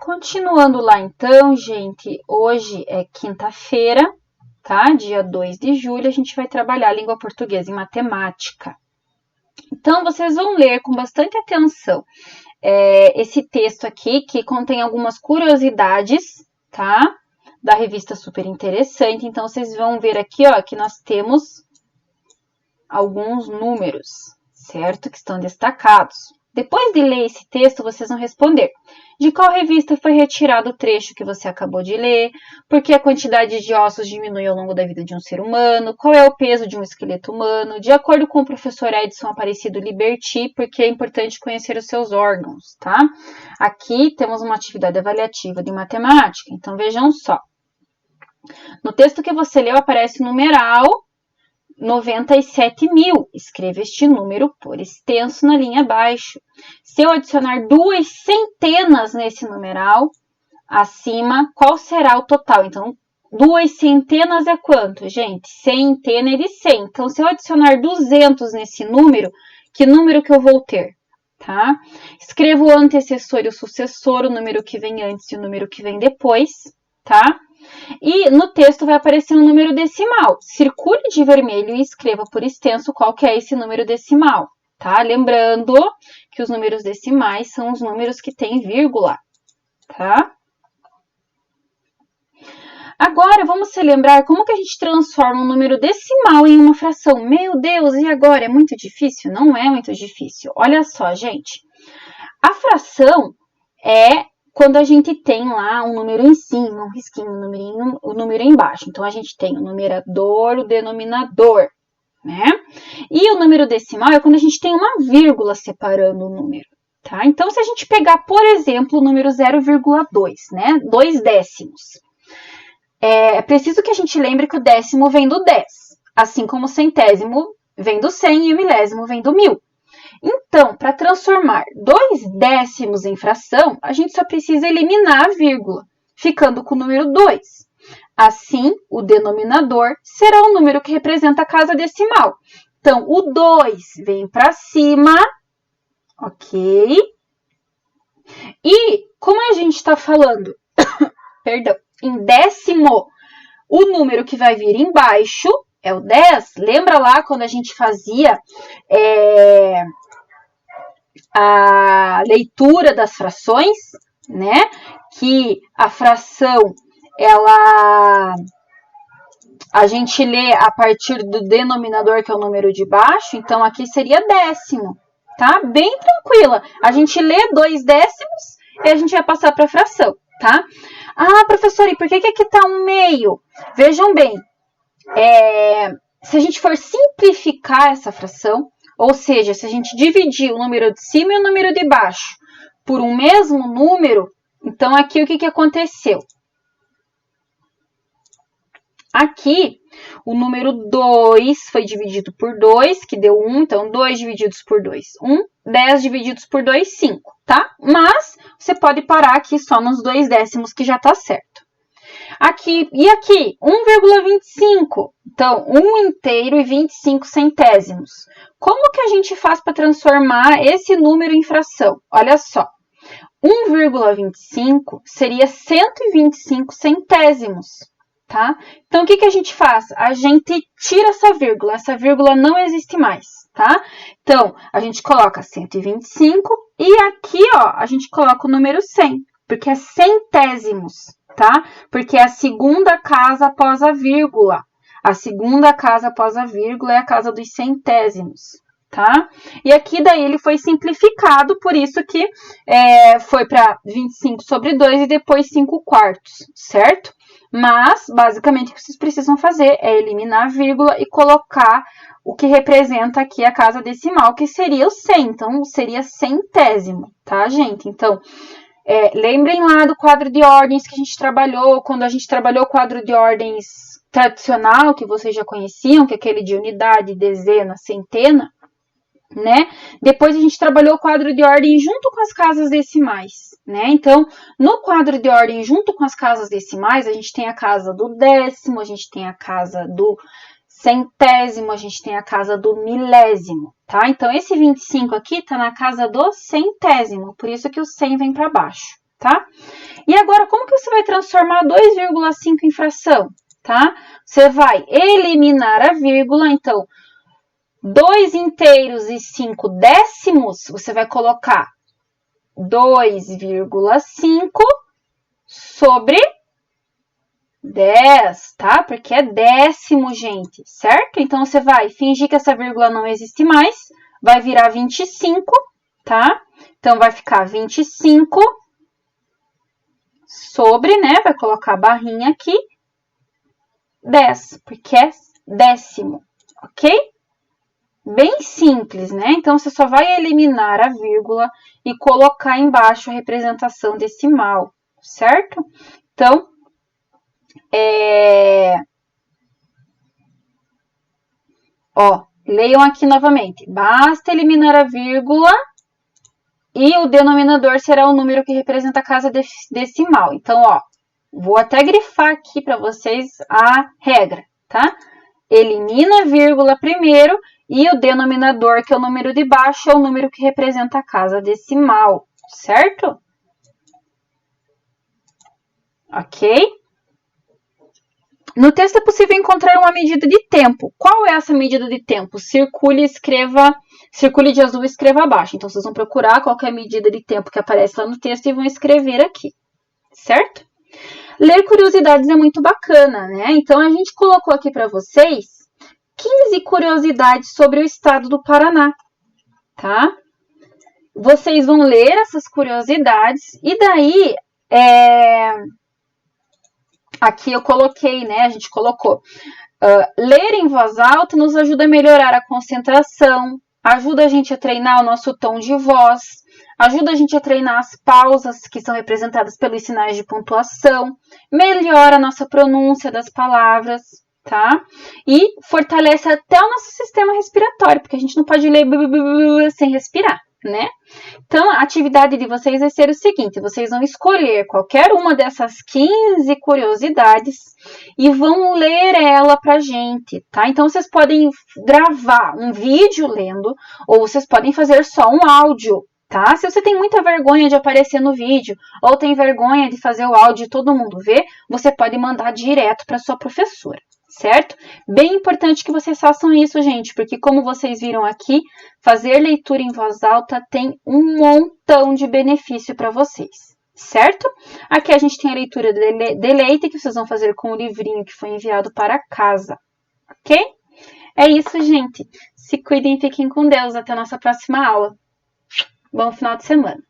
Continuando lá então, gente, hoje é quinta-feira, tá? Dia 2 de julho, a gente vai trabalhar língua portuguesa e matemática. Então, vocês vão ler com bastante atenção esse texto aqui, que contém algumas curiosidades, tá? Da revista Super Interessante. Então, vocês vão ver aqui, ó, que nós temos alguns números, certo? Que estão destacados. Depois de ler esse texto, vocês vão responder de qual revista foi retirado o trecho que você acabou de ler, por que a quantidade de ossos diminui ao longo da vida de um ser humano, qual é o peso de um esqueleto humano, de acordo com o professor Edson Aparecido Liberty, porque é importante conhecer os seus órgãos, tá? Aqui temos uma atividade avaliativa de matemática, então vejam só. No texto que você leu aparece o numeral 97.000. Escreva este número por extenso na linha abaixo. Se eu adicionar 2 centenas nesse numeral, acima, qual será o total? Então, 2 centenas é quanto, gente? Centena de 100. Então, se eu adicionar 200 nesse número, que número que eu vou ter? Tá? Escreva o antecessor e o sucessor, o número que vem antes e o número que vem depois, tá? E no texto vai aparecer um número decimal. Circule de vermelho e escreva por extenso qual que é esse número decimal, tá? Lembrando que os números decimais são os números que têm vírgula, tá? Agora, vamos se lembrar como que a gente transforma um número decimal em uma fração. Meu Deus, e agora? É muito difícil? Não é muito difícil. Olha só, gente. A fração é quando a gente tem lá um número em cima, um risquinho, o número embaixo. Então, a gente tem o numerador, o denominador, né? E o número decimal é quando a gente tem uma vírgula separando o número, tá? Então, se a gente pegar, por exemplo, o número 0,2, né? 2 décimos. É preciso que a gente lembre que o décimo vem do 10, assim como o centésimo vem do 100 e o milésimo vem do 1000. Então, para transformar 2 décimos em fração, a gente só precisa eliminar a vírgula, ficando com o número 2. Assim, o denominador será o número que representa a casa decimal. Então, o 2 vem para cima, ok? E, como a gente está falando, perdão, em décimo, o número que vai vir embaixo é o 10. Lembra lá quando a gente fazia a leitura das frações, né? Que a fração, a gente lê a partir do denominador, que é o número de baixo. Então, aqui seria décimo, tá? Bem tranquila. A gente lê 2 décimos e a gente vai passar para a fração, tá? Ah, professora, e por que aqui tá um meio? Vejam bem, se a gente for simplificar essa fração, ou seja, se a gente dividir o número de cima e o número de baixo por um mesmo número, então aqui o que aconteceu? Aqui, o número 2 foi dividido por 2, que deu 1, então 2 divididos por 2, 1, 10 divididos por 2, 5, tá? Mas você pode parar aqui só nos 2 décimos, que já tá certo. Aqui, e aqui, 1,25. Então, 1 inteiro e 25 centésimos. Como que a gente faz para transformar esse número em fração? Olha só, 1,25 seria 125 centésimos, tá? Então, o que a gente faz? A gente tira essa vírgula não existe mais, tá? Então, a gente coloca 125 e aqui, ó, a gente coloca o número 100, porque é centésimos, tá? Porque é a segunda casa após a vírgula. A segunda casa após a vírgula é a casa dos centésimos, tá? E aqui daí ele foi simplificado, por isso que foi para 25 sobre 2 e depois 5 quartos, certo? Mas, basicamente, o que vocês precisam fazer é eliminar a vírgula e colocar o que representa aqui a casa decimal, que seria o 100. Então, seria centésimo, tá, gente? Então, lembrem lá do quadro de ordens que a gente trabalhou, quando a gente trabalhou o quadro de ordens tradicional, que vocês já conheciam, que é aquele de unidade, dezena, centena, né? Depois a gente trabalhou o quadro de ordem junto com as casas decimais, né? Então, no quadro de ordem junto com as casas decimais, a gente tem a casa do décimo, a gente tem a casa do centésimo, a gente tem a casa do milésimo, tá? Então, esse 25 aqui tá na casa do centésimo, por isso que o 100 vem para baixo, tá? E agora, como que você vai transformar 2,5 em fração? Tá? Você vai eliminar a vírgula, então, 2 inteiros e 5 décimos, você vai colocar 2,5 sobre 10, tá? Porque é décimo, gente, certo? Então, você vai fingir que essa vírgula não existe mais, vai virar 25, tá? Então, vai ficar 25 sobre, né? Vai colocar a barrinha aqui, 10, porque é décimo, ok? Bem simples, né? Então, você só vai eliminar a vírgula e colocar embaixo a representação decimal, certo? Então, leiam aqui novamente. Basta eliminar a vírgula e o denominador será o número que representa a casa decimal. Então, vou até grifar aqui para vocês a regra, tá? Elimina a vírgula primeiro e o denominador, que é o número de baixo, é o número que representa a casa decimal, certo? Ok? No texto é possível encontrar uma medida de tempo. Qual é essa medida de tempo? Circule de azul e escreva abaixo. Então, vocês vão procurar qual é a medida de tempo que aparece lá no texto e vão escrever aqui, certo? Ler curiosidades é muito bacana, né? Então, a gente colocou aqui para vocês 15 curiosidades sobre o estado do Paraná, tá? Vocês vão ler essas curiosidades e daí, aqui eu coloquei, né? A gente colocou. Ler em voz alta nos ajuda a melhorar a concentração, ajuda a gente a treinar o nosso tom de voz, ajuda a gente a treinar as pausas, que são representadas pelos sinais de pontuação, melhora a nossa pronúncia das palavras, tá? E fortalece até o nosso sistema respiratório, porque a gente não pode ler sem respirar, né? Então, a atividade de vocês vai ser o seguinte, vocês vão escolher qualquer uma dessas 15 curiosidades e vão ler ela pra gente, tá? Então, vocês podem gravar um vídeo lendo ou vocês podem fazer só um áudio, tá? Se você tem muita vergonha de aparecer no vídeo ou tem vergonha de fazer o áudio e todo mundo ver, você pode mandar direto para sua professora, certo? Bem importante que vocês façam isso, gente, porque como vocês viram aqui, fazer leitura em voz alta tem um montão de benefício para vocês, certo? Aqui a gente tem a leitura de deleite, que vocês vão fazer com o livrinho que foi enviado para casa, ok? É isso, gente. Se cuidem e fiquem com Deus. Até a nossa próxima aula. Bom final de semana.